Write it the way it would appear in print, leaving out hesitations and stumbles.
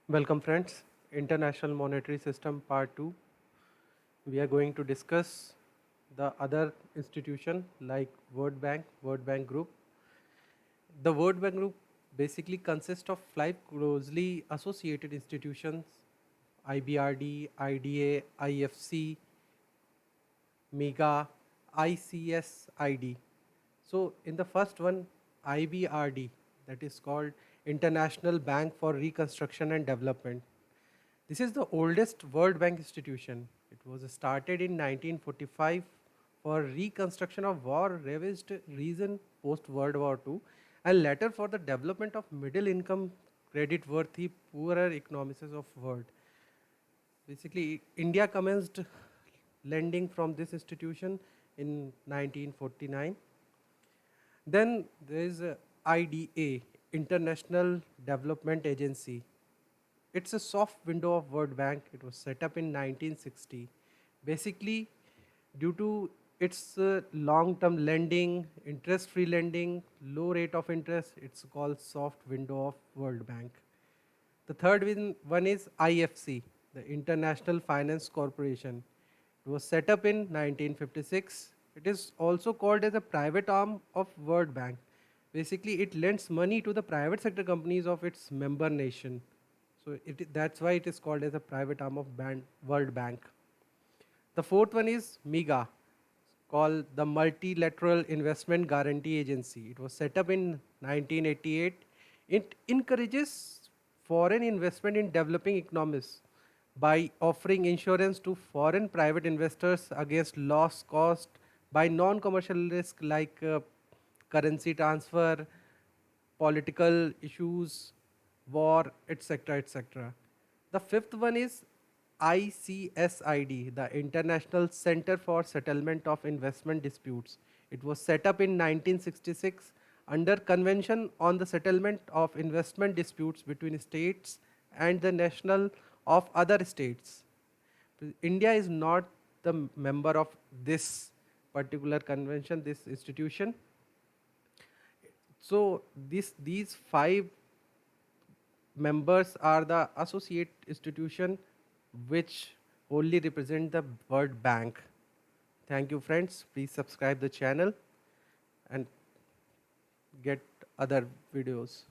Welcome friends, International Monetary System Part 2. We are going to discuss the other institution like World Bank Group. The World Bank Group basically consists of five closely associated institutions: IBRD, IDA, IFC, MEGA, ICSID. So in the first one, IBRD, that is called International Bank for Reconstruction and Development. This is the oldest World Bank institution. It was started in 1945 for reconstruction of war-ravaged region post-World War II and later for the development of middle-income, credit-worthy, poorer economies of world. Basically, India commenced lending from this institution in 1949. Then there is IDA, International Development Agency. It's a soft window of World Bank. It was set up in 1960. Basically, due to its long-term lending, interest-free lending, low rate of interest, it's called soft window of World Bank. The third one is IFC, the International Finance Corporation. It was set up in 1956. It is also called as a private arm of World Bank. Basically, it lends money to the private sector companies of its member nation. So that's why it is called as a private arm of World Bank. The fourth one is MEGA, called the Multilateral Investment Guarantee Agency. It was set up in 1988. It encourages foreign investment in developing economies by offering insurance to foreign private investors against loss caused by non-commercial risk like currency transfer, political issues, war, etc. etc. The fifth one is ICSID, the International Center for Settlement of Investment Disputes. It was set up in 1966 under Convention on the Settlement of Investment Disputes between states and the national of other states. India is not the member of this particular convention, this institution. So these five members are the associate institution which only represent the World Bank. Thank you friends. Please subscribe the channel and get other videos.